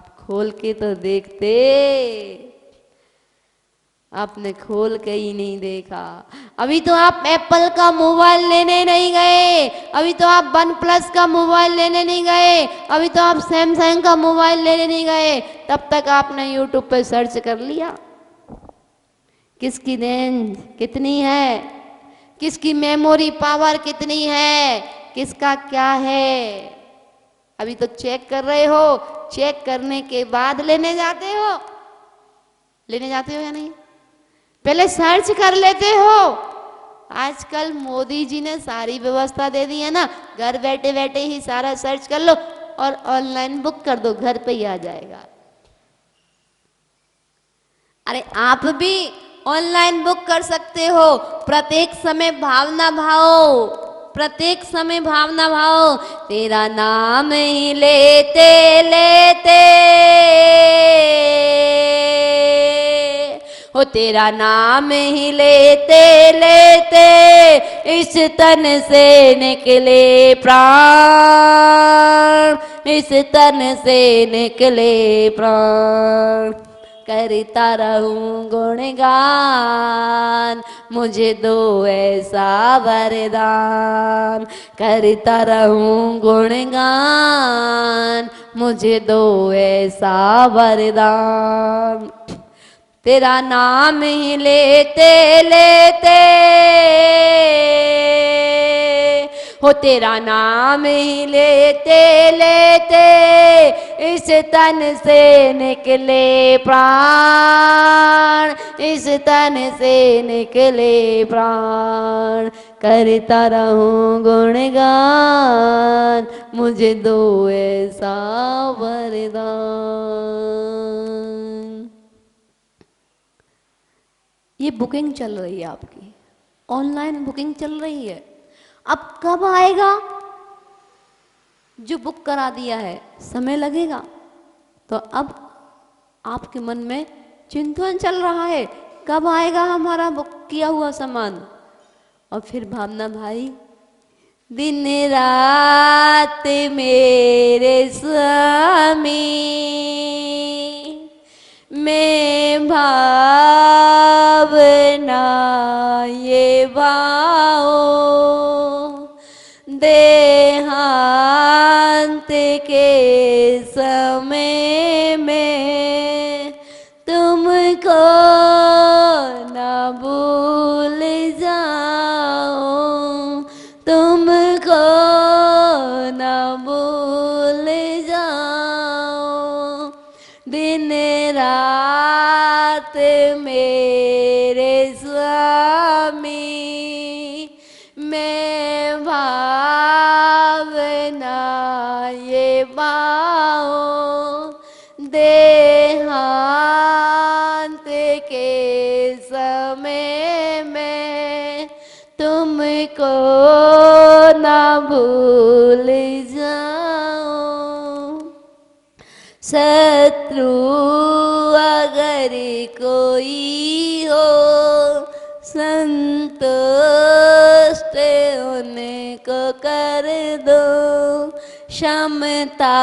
आप खोल के तो देखते, आपने खोल के ही नहीं देखा। अभी तो आप एप्पल का मोबाइल लेने नहीं गए, अभी तो आप वन प्लस का मोबाइल लेने नहीं गए, अभी तो आप सैमसंग का मोबाइल लेने नहीं गए, तब तक आपने यूट्यूब पे सर्च कर लिया किसकी रेंज कितनी है, किसकी मेमोरी पावर कितनी है, किसका क्या है। अभी तो चेक कर रहे हो, चेक करने के बाद लेने जाते हो, लेने जाते हो या नहीं, पहले सर्च कर लेते हो। आजकल मोदी जी ने सारी व्यवस्था दे दी है ना, घर बैठे बैठे ही सारा सर्च कर लो और ऑनलाइन बुक कर दो, घर पे ही आ जाएगा। अरे आप भी ऑनलाइन बुक कर सकते हो। प्रत्येक समय भावना भाव, प्रत्येक समय भावना भाव, तेरा नाम ही लेते लेते हो, तेरा नाम ही लेते लेते इस तन से निकले प्राण, इस तन से निकले प्राण। करता रहूं गुणगान, मुझे दो ऐसा वरदान, करता रहूं गुणगान, मुझे दो ऐसा वरदान। तेरा नाम ही लेते लेते हो, तेरा नाम ही लेते लेते इस तन से निकले प्राण, इस तन से निकले प्राण। करता रहूं गुणगान, मुझे दो ऐसा वरदान। ये बुकिंग चल रही है आपकी, ऑनलाइन बुकिंग चल रही है। अब कब आएगा? जो बुक करा दिया है समय लगेगा, तो अब आपके मन में चिंतन चल रहा है कब आएगा हमारा बुक किया हुआ सामान। और फिर भावना भाई, दिन रात मेरे स्वामी, मैं भावना ये वाओ, देहांत के समय में तुमको न भूल जाऊं, तुमको न भूल जाऊं। दिन रात मेरे स्वामी, मैं भावना ये पाओ, देहांत के समय में तुमको ना भूल जाऊं। शत्रु अगर कोई हो, संतुष्ट उनको कर दो, क्षमता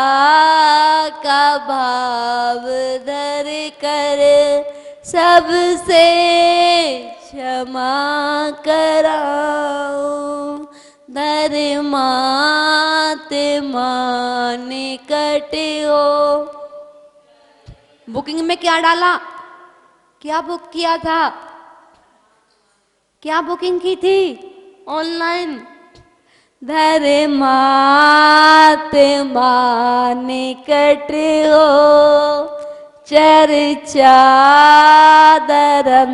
का भाव धर कर सबसे क्षमा कराओ। धर्मात्मा निकट हो। बुकिंग में क्या डाला, क्या बुक किया था, क्या बुकिंग की थी ऑनलाइन? धर्मात्मा निकट हो, चर्चा धर्म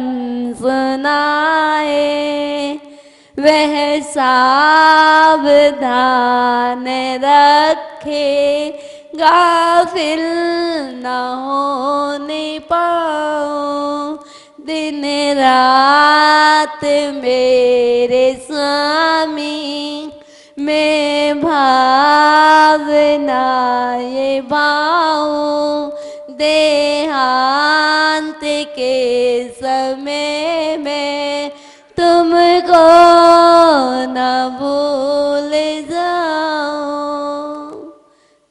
सुनाए, वह सावधान रखे, गाफिल न होने पाओ। दिन रात मेरे स्वामी, मैं भावना ये भाऊं, देहांत के समय में तुमको न भूल जाऊं।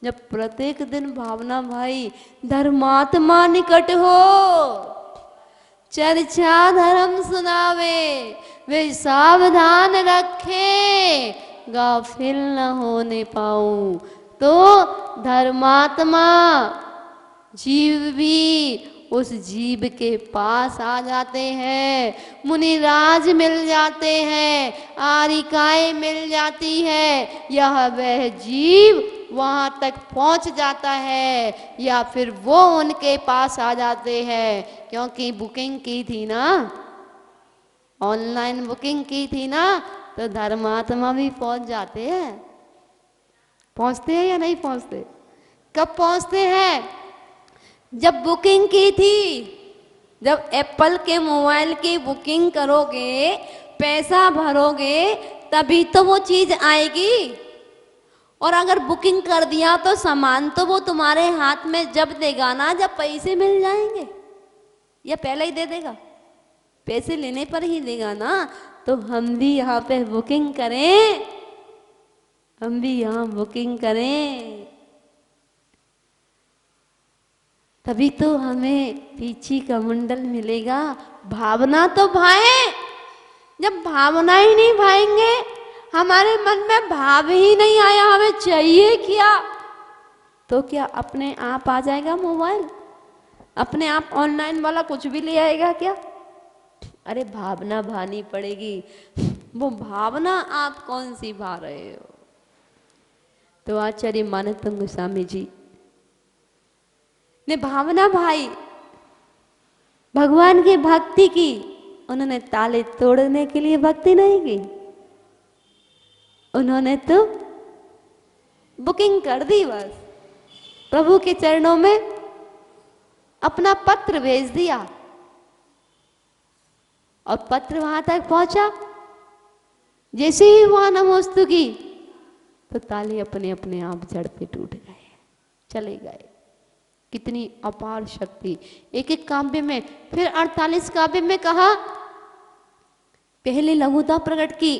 जब प्रत्येक दिन भावना भाई धर्मात्मा निकट हो, चर्चा धर्म सुनावे, वे सावधान रखे, गाफिल न होने पाऊं। तो धर्मात्मा जीव भी उस जीव के पास आ जाते हैं, मुनिराज मिल जाते हैं, आरिकाएं मिल जाती है, यह वह जीव वहां तक पहुंच जाता है या फिर वो उनके पास आ जाते हैं। क्योंकि बुकिंग की थी ना, ऑनलाइन बुकिंग की थी ना, तो धर्मात्मा भी पहुंच जाते हैं। पहुंचते हैं या नहीं पहुंचते? कब पहुंचते हैं? जब बुकिंग की थी, जब एप्पल के मोबाइल की बुकिंग करोगे, पैसा भरोगे, तभी तो वो चीज आएगी। और अगर बुकिंग कर दिया तो सामान तो वो तुम्हारे हाथ में जब देगा ना, जब पैसे मिल जाएंगे, या पहले ही दे देगा? पैसे लेने पर ही देगा ना। तो हम भी यहाँ पे बुकिंग करें, हम भी यहाँ बुकिंग करें, तभी तो हमें पीछे का मंडल मिलेगा। भावना तो भाए, जब भावना ही नहीं भाएंगे, हमारे मन में भाव ही नहीं आया हमें चाहिए क्या, तो क्या अपने आप आ जाएगा मोबाइल? अपने आप ऑनलाइन वाला कुछ भी ले आएगा क्या? अरे भावना भानी पड़ेगी। वो भावना आप कौन सी भा रहे हो? तो आचार्य मानवतंग गोस्वामी जी ने भावना भाई, भगवान की भक्ति की। उन्होंने ताले तोड़ने के लिए भक्ति नहीं की, उन्होंने तो बुकिंग कर दी, बस प्रभु के चरणों में अपना पत्र भेज दिया और पत्र वहां तक पहुंचा। जैसे ही वहां नमोस्तु की तो ताले अपने अपने आप जड़ पे टूट गए, चले गए। कितनी अपार शक्ति एक एक काव्य में। फिर 48 काव्य में कहा, पहले लघुता प्रकट की,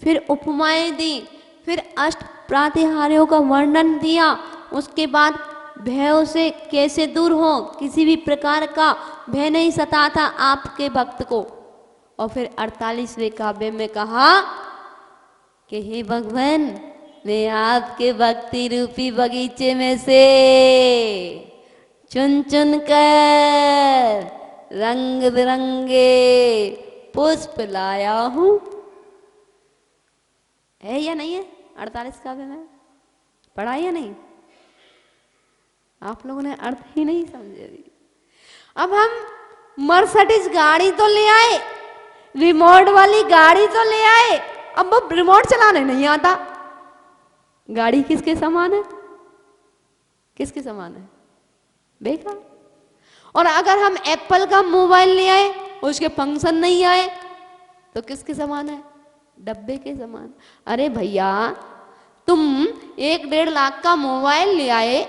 फिर उपमाएं दी, फिर अष्ट प्रातिहार्यों का वर्णन दिया, उसके बाद भयों से कैसे दूर हो, किसी भी प्रकार का भय नहीं सताता आपके भक्त को। और फिर 48वें काव्य में कहा कि हे भगवान, मैं आपके भक्ति रूपी बगीचे में से चुन चुन कर रंग बिरंगे पुष्प लाया हूं। है या नहीं है? 48 काव्य में पढ़ा या नहीं? आप लोगों ने अर्थ ही नहीं समझे। अब हम मर्सिडीज गाड़ी तो ले आए, रिमोट वाली गाड़ी तो ले आए, अब वो रिमोट चलाने नहीं आता। गाड़ी किसके समान है? किसके समान है? बेकार। और अगर हम एप्पल का मोबाइल ले आए, उसके फंक्शन नहीं आए, तो किसके समान है? डब्बे के समान। अरे भैया, तुम 1-1.5 लाख का मोबाइल ले आए,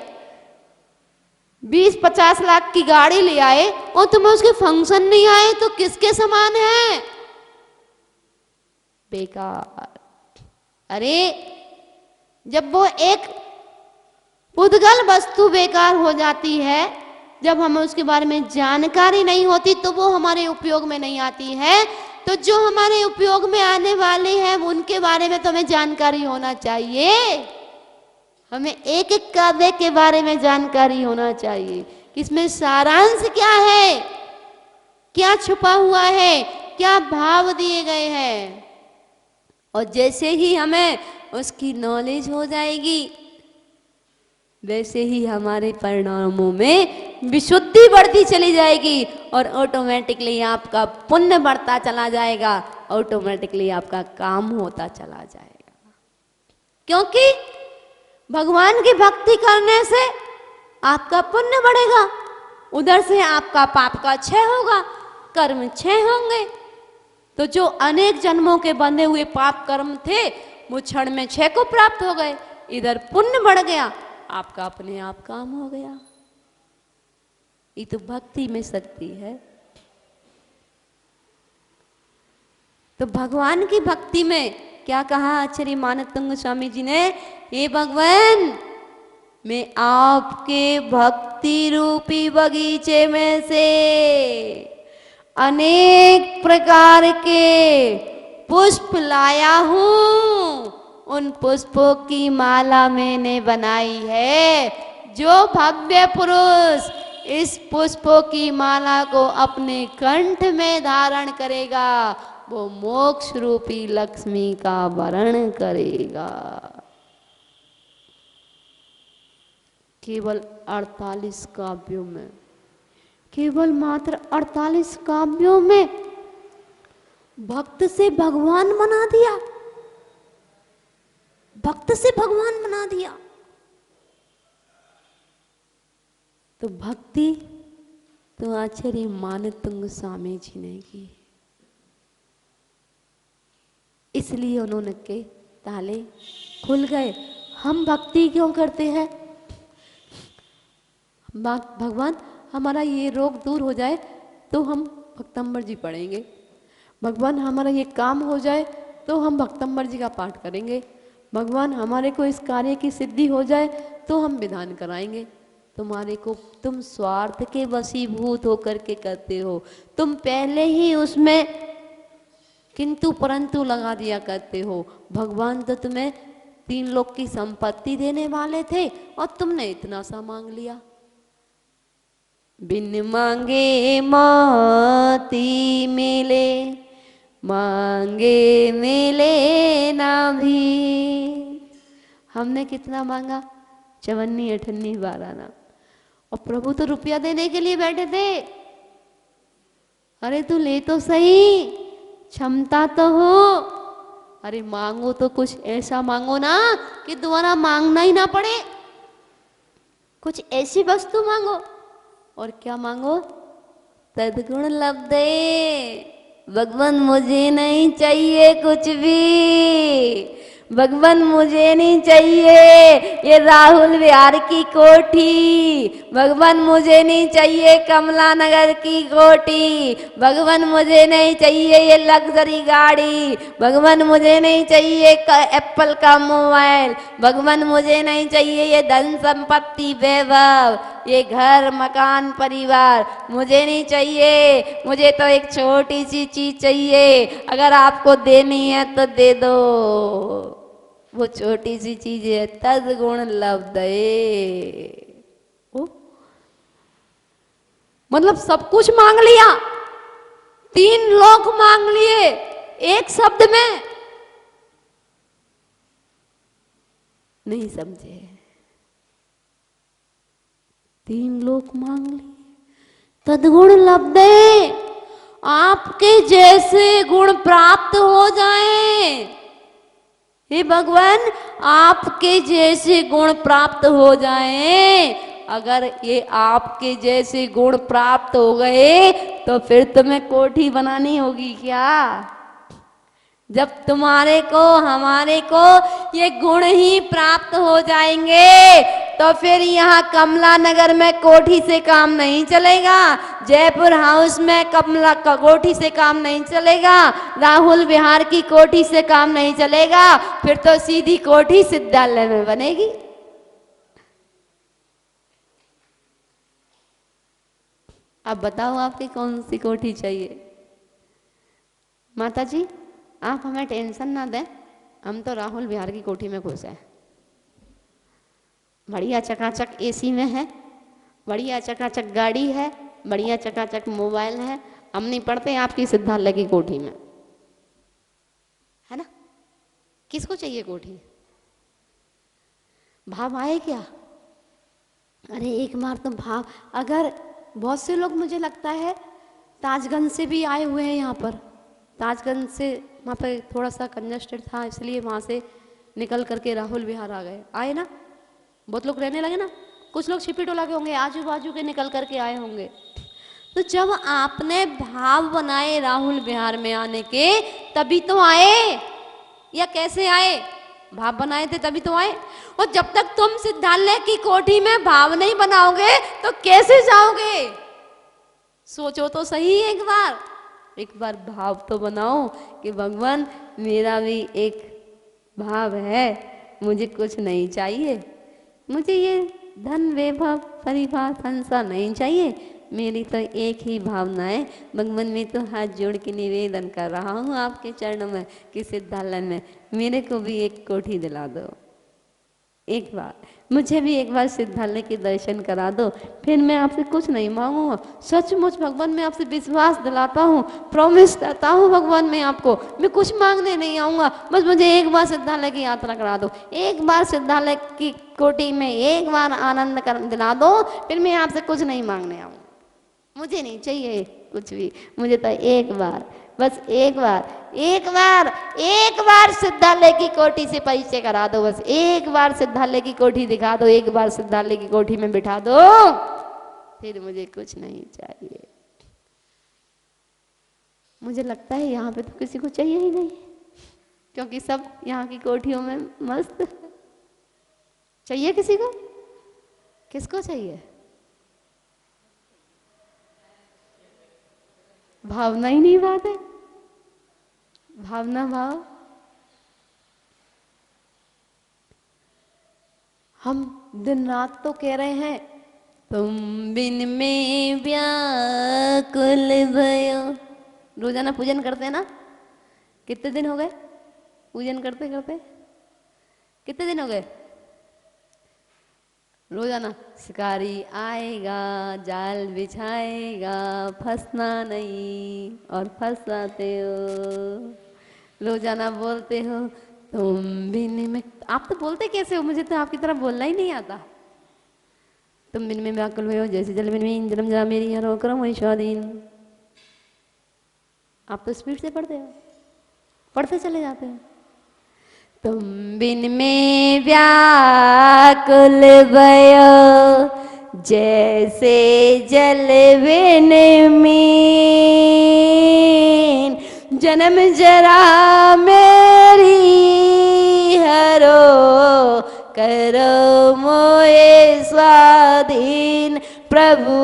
20-50 लाख की गाड़ी ले आए, और तुम्हें उसके फंक्शन नहीं आए, तो किसके समान है? बेकार। अरे जब वो एक पुद्गल वस्तु बेकार हो जाती है, जब हमें उसके बारे में जानकारी नहीं होती, तो वो हमारे उपयोग में नहीं आती है। तो जो हमारे उपयोग में आने वाले हैं उनके बारे में तो हमें जानकारी होना चाहिए। हमें एक एक काव्य के बारे में जानकारी होना चाहिए, इसमें सारांश क्या है, क्या छुपा हुआ है, क्या भाव दिए गए हैं। और जैसे ही हमें उसकी नॉलेज हो जाएगी, वैसे ही हमारे परिणामों में विशुद्धि बढ़ती चली जाएगी, और ऑटोमेटिकली आपका पुण्य बढ़ता चला जाएगा, ऑटोमेटिकली आपका काम होता चला जाएगा। क्योंकि भगवान की भक्ति करने से आपका पुण्य बढ़ेगा, उधर से आपका पाप का क्षय होगा, कर्म क्षय होंगे। तो जो अनेक जन्मों के बंधे हुए पाप कर्म थे, वो क्षण में क्षय को प्राप्त हो गए, इधर पुण्य बढ़ गया, आपका अपने आप काम हो गया। ये तो भक्ति में शक्ति है। तो भगवान की भक्ति में क्या कहा आचार्य मानवतंग गोस्वामी जी ने? हे भगवान, मैं आपके भक्ति रूपी बगीचे में से अनेक प्रकार के पुष्प लाया हूँ। उन पुष्पों की माला मैंने बनाई है। जो भव्य पुरुष इस पुष्पों की माला को अपने कंठ में धारण करेगा वो मोक्ष रूपी लक्ष्मी का वरण करेगा। केवल 48 काव्यों में, केवल मात्र 48 काव्यों में भक्त से भगवान बना दिया, भक्त से भगवान बना दिया। तो भक्ति तो आचार्य मानतुंग स्वामी जी ने की, इसलिए उन्होंने के ताले खुल गए। हम भक्ति क्यों करते हैं? भगवान हमारा ये रोग दूर हो जाए तो हम भक्तंबर जी पढ़ेंगे, भगवान हमारा ये काम हो जाए तो हम भक्तंबर जी का पाठ करेंगे, भगवान हमारे को इस कार्य की सिद्धि हो जाए तो हम विधान कराएंगे। तुम्हारे को तुम स्वार्थ के वशीभूत होकर के करते हो। तुम पहले ही उसमें किंतु परंतु लगा दिया करते हो। भगवान तो तुम्हें 3 लोक की संपत्ति देने वाले थे और तुमने इतना सा मांग लिया। बिन मांगे मोती मिले, मांगे मिले ना भी। हमने कितना मांगा? 54, 58, 12 ना। और प्रभु तो रुपया देने के लिए बैठे थे। अरे तू ले तो सही, क्षमता तो हो। अरे मांगो तो कुछ ऐसा मांगो ना कि दोबारा मांगना ही ना पड़े। कुछ ऐसी वस्तु मांगो। और क्या मांगो? तद्गुण लब्धे। भगवान मुझे नहीं चाहिए कुछ भी, भगवान मुझे नहीं चाहिए ये राहुल विहार की कोठी, भगवान मुझे नहीं चाहिए कमला नगर की कोठी, भगवान मुझे नहीं चाहिए ये लग्जरी गाड़ी, भगवान मुझे नहीं चाहिए एप्पल का मोबाइल, भगवान मुझे नहीं चाहिए ये धन संपत्ति वैभव, ये घर मकान परिवार मुझे नहीं चाहिए। मुझे तो एक छोटी सी चीज चाहिए। अगर आपको देनी है तो दे दो। वो छोटी सी चीज है तद्गुण लब्धे। मतलब सब कुछ मांग लिया, 3 लोक मांग लिए एक शब्द में। नहीं समझे? 3 लोक मांग लिए, तद्गुण लब्धे। आपके जैसे गुण प्राप्त हो जाएं। हे भगवान आपके जैसे गुण प्राप्त हो जाएं। अगर ये आपके जैसे गुण प्राप्त हो गए तो फिर तुम्हें कोठी बनानी होगी क्या? जब तुम्हारे को हमारे को ये गुण ही प्राप्त हो जाएंगे तो फिर यहाँ कमला नगर में कोठी से काम नहीं चलेगा, जयपुर हाउस में कमला का कोठी से काम नहीं चलेगा, राहुल विहार की कोठी से काम नहीं चलेगा। फिर तो सीधी कोठी सिद्धालय में बनेगी। अब बताओ आपकी कौन सी कोठी चाहिए? माता जी आप हमें टेंशन ना दें, हम तो राहुल विहार की कोठी में खुश हैं। बढ़िया चकाचक एसी में है, बढ़िया चकाचक गाड़ी है, बढ़िया चकाचक मोबाइल है। हम नहीं पढ़ते आपकी सिद्धालय की कोठी में, है ना? किसको चाहिए कोठी? भाव आए क्या? अरे एक बार तो भाव, अगर बहुत से लोग मुझे लगता है ताजगंज से भी आए हुए हैं यहाँ पर। ताजगंज से वहाँ पे थोड़ा सा कंजस्टेड था इसलिए वहाँ से निकल करके राहुल विहार आ गए। आए ना? बहुत लोग रहने लगे ना। कुछ लोग छिपी टोला के होंगे, आजू बाजू के निकल करके आए होंगे। तो जब आपने भाव बनाए राहुल विहार में आने के तभी तो आए, या कैसे आए? भाव बनाए थे तभी तो आए। और जब तक तुम सिद्धालय की कोठी में भाव नहीं बनाओगे तो कैसे जाओगे? सोचो तो सही एक बार भाव तो बनाओ कि भगवान मेरा भी एक भाव है, मुझे कुछ नहीं चाहिए, मुझे ये धन वैभव परिवार संसार नहीं चाहिए। मेरी तो एक ही भावना है, भगवान में तो हाथ जोड़ के निवेदन कर रहा हूँ आपके चरणों में कि सिद्धालय में मेरे को भी एक कोठी दिला दो। एक बार मुझे भी एक बार सिद्धालय के दर्शन करा दो, फिर मैं आपसे कुछ नहीं मांगूंगा। सचमुच भगवान मैं आपसे विश्वास दिलाता हूँ, प्रॉमिस करता हूँ भगवान मैं आपको, मैं कुछ मांगने नहीं आऊँगा। बस मुझे एक बार सिद्धालय की यात्रा करा दो, एक बार सिद्धालय की कोठी में एक बार आनंद कर दिला दो, फिर मैं आपसे कुछ नहीं मांगने आऊँगा। मुझे नहीं चाहिए कुछ भी, मुझे तो एक बार, बस एक बार, एक बार सिद्धालय की कोठी से परिचय करा दो। बस एक बार सिद्धालय की कोठी दिखा दो, एक बार सिद्धालय की कोठी में बिठा दो, फिर मुझे कुछ नहीं चाहिए। मुझे लगता है यहाँ पे तो किसी को चाहिए ही नहीं, क्योंकि सब यहाँ की कोठियों में मस्त। चाहिए किसी को? किसको चाहिए? भावना ही नहीं बात है, भावना भाव। हम दिन रात तो कह रहे हैं तुम बिन में व्याकुल भयो। रोजाना पूजन करते हैं ना? कितने दिन हो गए पूजन करते करते? कितने दिन हो गए? रोजाना शिकारी आएगा, जाल बिछाएगा, फंसना नहीं और फंसाते हो। रोजाना बोलते हो तुम बिन में। आप तो बोलते कैसे हो? मुझे तो आपकी तरह बोलना ही नहीं आता। तुम बिन में व्याकुल हुए हो जैसे जल बिन में इंद्रम जा मेरी हरो करम वही स्वाधीन। आप तो स्पीड से पढ़ते हो, पढ़ते चले जाते हो। तुम बिन में व्याकुल भयो जैसे जल बिन मीन। जन्म जरा मेरी हरो करो मोए स्वाधीन। प्रभु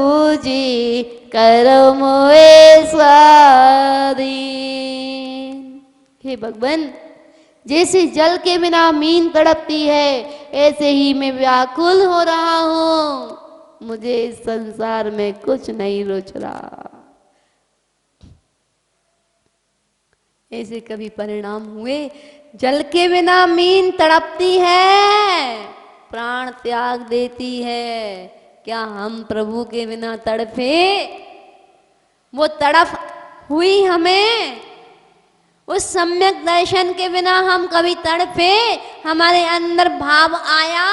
जी करो मोए स्वाधीन। हे भगवान, जैसे जल के बिना मीन तड़पती है, ऐसे ही मैं व्याकुल हो रहा हूं। मुझे इस संसार में कुछ नहीं रुच रहा। ऐसे कभी परिणाम हुए? जल के बिना मीन तड़पती है, प्राण त्याग देती है। क्या हम प्रभु के बिना तड़पे? वो तड़प हुई हमें? उस सम्यक दर्शन के बिना हम कभी तड़पे? हमारे अंदर भाव आया?